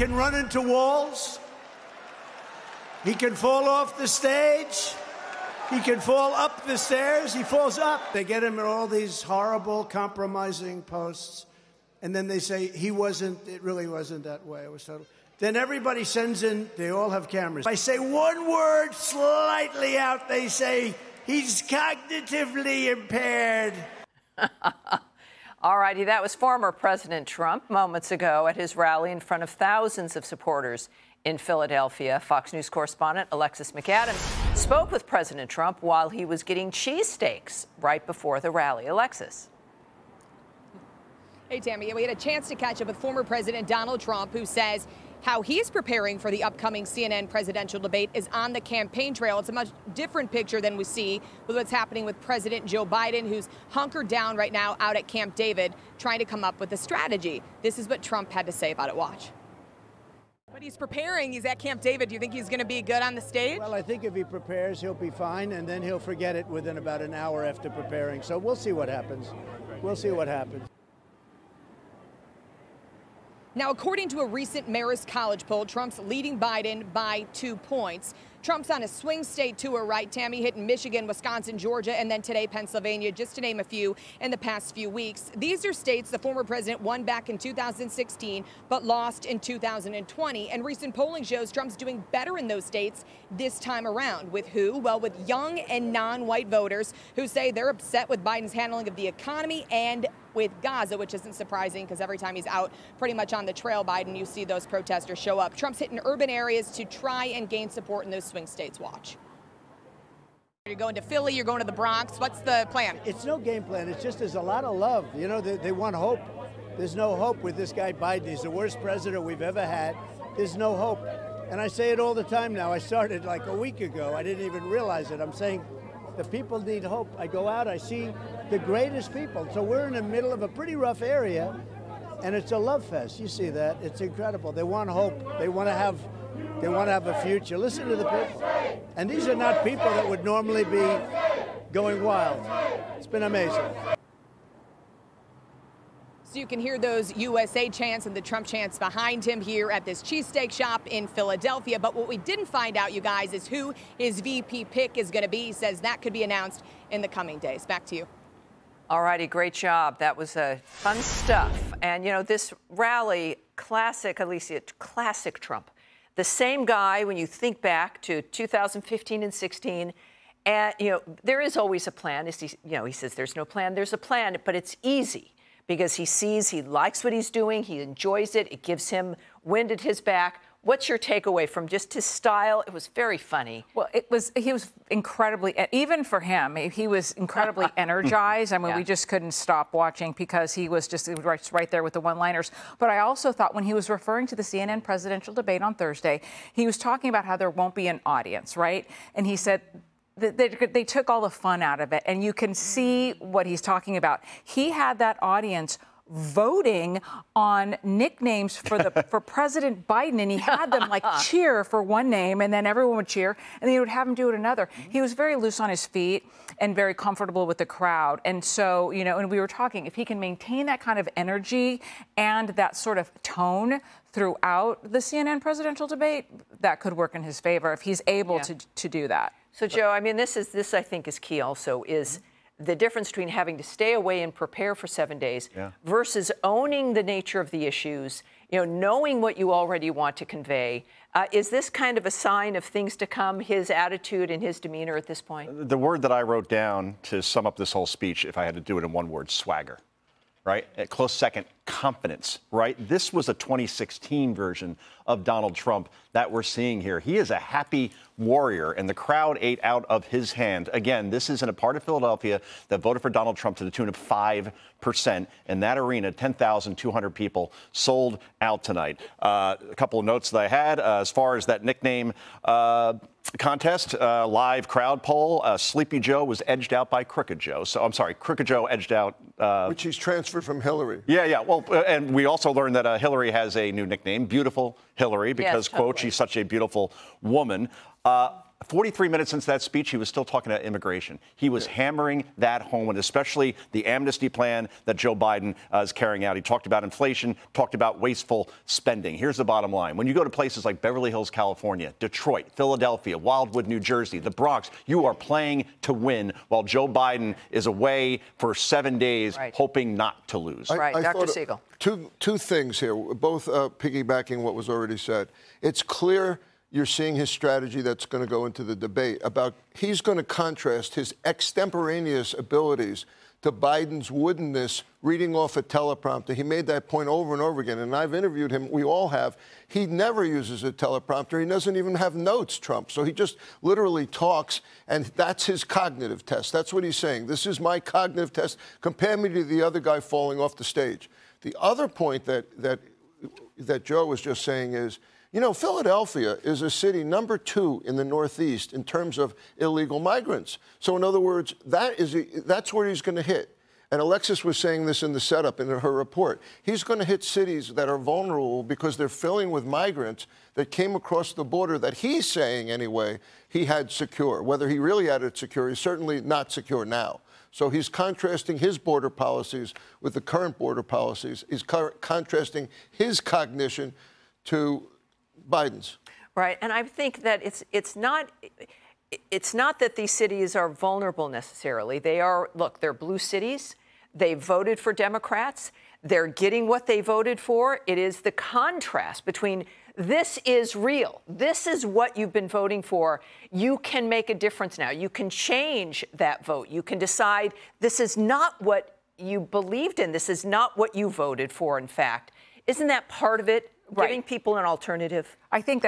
can run into walls. He can fall off the stage. He can fall up the stairs. He falls up. They get him in all these horrible, compromising posts. And then they say, it really wasn't that way. It was total. Then everybody sends in, they all have cameras. I say one word slightly out, they say, he's cognitively impaired. All righty, that was former President Trump moments ago at his rally in front of thousands of supporters in Philadelphia. Fox News correspondent Alexis McAdams spoke with President Trump while he was getting cheesesteaks right before the rally. Alexis. Hey, Tammy, we had a chance to catch up with former President Donald Trump, who says how he's preparing for the upcoming CNN presidential debate is on the campaign trail. It's a much different picture than we see with what's happening with President Joe Biden, who's hunkered down right now out at Camp David, trying to come up with a strategy. This is what Trump had to say about it. Watch. But he's preparing. He's at Camp David. Do you think he's going to be good on the stage? Well, I think if he prepares, he'll be fine, and then he'll forget it within about an hour after preparing. So we'll see what happens. We'll see what happens. Now, according to a recent Marist College poll, Trump's leading Biden by 2 points. Trump's on a swing state tour, right, Tammy, hitting Michigan, Wisconsin, Georgia, and then today Pennsylvania, just to name a few in the past few weeks. These are states the former president won back in 2016, but lost in 2020. And recent polling shows Trump's doing better in those states this time around. With who? Well, with young and non-white voters who say they're upset with Biden's handling of the economy and with Gaza, which isn't surprising because every time he's out pretty much on the trail, Biden, you see those protesters show up. Trump's hitting urban areas to try and gain support in those swing states. Watch. You're going to Philly, you're going to the Bronx. What's the plan? It's no game plan. It's just there's a lot of love. You know, they want hope. There's no hope with this guy Biden. He's the worst president we've ever had. There's no hope. And I say it all the time now. I started like a week ago. I didn't even realize it. I'm saying the people need hope. I go out, I see the greatest people. So we're in the middle of a pretty rough area, and it's a love fest. You see that? It's incredible. They want hope. They want to have a future. Listen to the people. And these are not people that would normally be going wild. It's been amazing. So you can hear those USA chants and the Trump chants behind him here at this cheesesteak shop in Philadelphia. But what we didn't find out, you guys, is who his VP pick is going to be. He says that could be announced in the coming days. Back to you. All righty, great job. That was fun stuff. And, you know, this rally, classic, Alicia, classic Trump. The same guy, when you think back to 2015 and 16, and, you know, there is always a plan. He says there's no plan. There's a plan, but it's easy. Because he likes what he's doing, he enjoys it, it gives him wind at his back. What's your takeaway from just his style? It was very funny. Well, he was incredibly, even for him, he was incredibly energized. I mean, we just couldn't stop watching because he was just right there with the one-liners. But I also thought when he was referring to the CNN presidential debate on Thursday, he was talking about how there won't be an audience, right? And he said, they took all the fun out of it, and you can see what he's talking about. He had that audience voting on nicknames for President Biden, and he had them like cheer for one name, and then everyone would cheer, and then he would have him do it another. He was very loose on his feet and very comfortable with the crowd. And so, you know, and we were talking, if he can maintain that kind of energy and that sort of tone throughout the CNN presidential debate, that could work in his favor if he's able to do that. So, Joe, I mean, this I think is key also, is the difference between having to stay away and prepare for 7 days versus owning the nature of the issues, you know, knowing what you already want to convey. Is this kind of a sign of things to come, his attitude and his demeanor at this point? The word that I wrote down to sum up this whole speech, if I had to do it in one word, swagger. Right? A close second, confidence, right? This was a 2016 version of Donald Trump that we're seeing here. He is a happy warrior, and the crowd ate out of his hand. Again, this is in a part of Philadelphia that voted for Donald Trump to the tune of 5%. In that arena, 10,200 people sold out tonight. A couple of notes that I had as far as that nickname contest, live crowd poll. Sleepy Joe was edged out by Crooked Joe. So I'm sorry, Crooked Joe edged out. Which he's transferred from Hillary. Yeah. Well, and we also learned that Hillary has a new nickname, Beautiful Hillary, because, quote, she's such a beautiful woman. 43 minutes into that speech, he was still talking about immigration. He was hammering that home, and especially the amnesty plan that Joe Biden is carrying out. He talked about inflation, talked about wasteful spending. Here's the bottom line. When you go to places like Beverly Hills, California, Detroit, Philadelphia, Wildwood, New Jersey, the Bronx, you are playing to win while Joe Biden is away for 7 days, hoping not to lose. Right, Dr. Siegel. Two things here, both piggybacking what was already said. It's clear you're seeing his strategy that's going to go into the debate about he's going to contrast his extemporaneous abilities to Biden's woodenness reading off a teleprompter. He made that point over and over again, and I've interviewed him. We all have. He never uses a teleprompter. He doesn't even have notes, Trump. So he just literally talks, and that's his cognitive test. That's what he's saying. This is my cognitive test. Compare me to the other guy falling off the stage. The other point that Joe was just saying is, you know, Philadelphia is a city #2 in the Northeast in terms of illegal migrants. So, in other words, that's where he's going to hit. And Alexis was saying this in the setup in her report. He's going to hit cities that are vulnerable because they're filling with migrants that came across the border that he's saying, anyway, he had secure. Whether he really had it secure, he's certainly not secure now. So he's contrasting his border policies with the current border policies. He's contrasting his cognition to Biden's. Right, and I think that it's not that these cities are vulnerable necessarily. They are, look, they're blue cities. They voted for Democrats. They're getting what they voted for. It is the contrast between this is real. This is what you've been voting for. You can make a difference now. You can change that vote. You can decide this is not what you believed in. This is not what you voted for, in fact. Isn't that part of it? Giving people an alternative. I think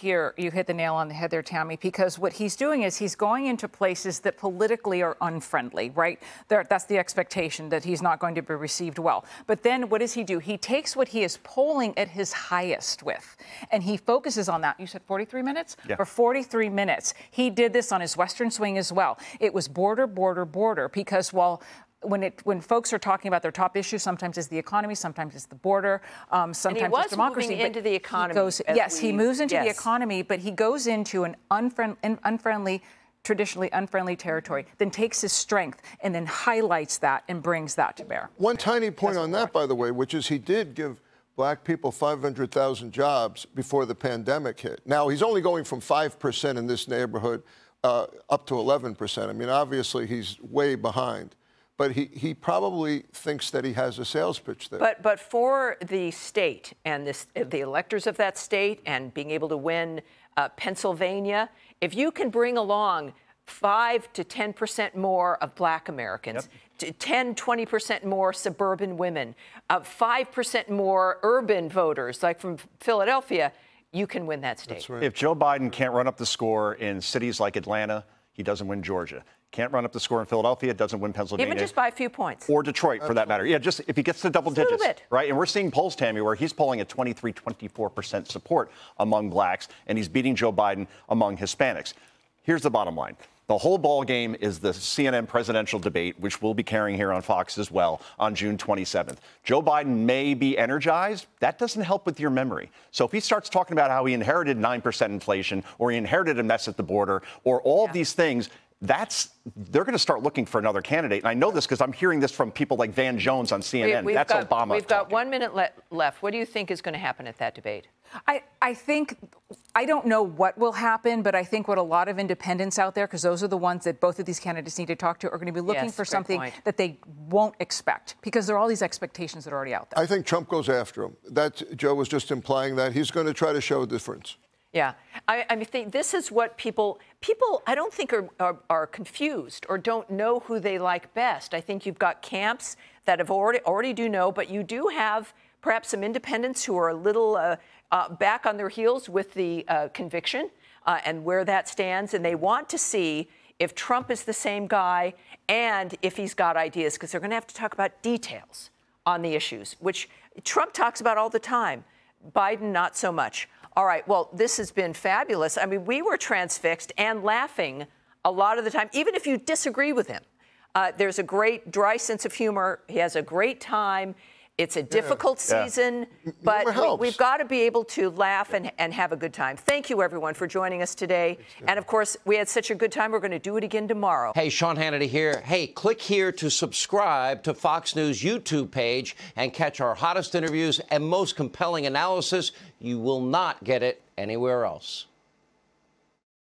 you hit the nail on the head there, Tammy, because what he's doing is he's going into places that politically are unfriendly, right? That's the expectation, that he's not going to be received well. But then what does he do? He takes what he is polling at his highest with, and he focuses on that. You said 43 minutes? Yeah. For 43 minutes. He did this on his Western swing as well. It was border, border, border, because when folks are talking about their top issues, sometimes it's the economy, sometimes it's the border, sometimes it's democracy. Moving into the economy. He moves into the economy, but he goes into an traditionally unfriendly territory, then takes his strength and then highlights that and brings that to bear. One tiny point on that, by the way, which is he did give black people 500,000 jobs before the pandemic hit. Now, he's only going from 5% in this neighborhood up to 11%. I mean, obviously, he's way behind. But he probably thinks that he has a sales pitch there. But for the state and the electors of that state and being able to win Pennsylvania, if you can bring along 5 to 10% more of black Americans, 10, 20% more suburban women, 5% more urban voters, like from Philadelphia, you can win that state. That's right. If Joe Biden can't run up the score in cities like Atlanta, he doesn't win Georgia. Can't run up the score in Philadelphia, doesn't win Pennsylvania. Even just by a few points. Or Detroit, for that matter. Yeah, just if he gets to double digits. Right? And we're seeing polls, Tammy, where he's polling at 23, 24% support among blacks, and he's beating Joe Biden among Hispanics. Here's the bottom line. The whole ball game is the CNN presidential debate, which we'll be carrying here on Fox as well on June 27th. Joe Biden may be energized. That doesn't help with your memory. So if he starts talking about how he inherited 9% inflation, or he inherited a mess at the border, or all of these things, they're going to start looking for another candidate. And I know this because I'm hearing this from people like Van Jones on CNN. That's Obama. We've got 1 minute left. What do you think is going to happen at that debate? I don't know what will happen, but I think what a lot of independents out there, because those are the ones that both of these candidates need to talk to, are going to be looking for something that they won't expect, because there are all these expectations that are already out there. I think Trump goes after him. Joe was just implying that he's going to try to show a difference. Yeah, I mean, this is what people I don't think are confused or don't know who they like best. I think you've got camps that have already do know, but you do have perhaps some independents who are a little back on their heels with the conviction and where that stands, and they want to see if Trump is the same guy and if he's got ideas, because they're going to have to talk about details on the issues, which Trump talks about all the time. Biden, not so much. All right, well, this has been fabulous. I mean, we were transfixed and laughing a lot of the time, even if you disagree with him. There's a great dry sense of humor. He has a great time. It's a difficult season, but we've got to be able to laugh and have a good time. Thank you, everyone, for joining us today. And, of course, we had such a good time. We're going to do it again tomorrow. Hey, Sean Hannity here. Hey, click here to subscribe to Fox News YouTube page and catch our hottest interviews and most compelling analysis. You will not get it anywhere else.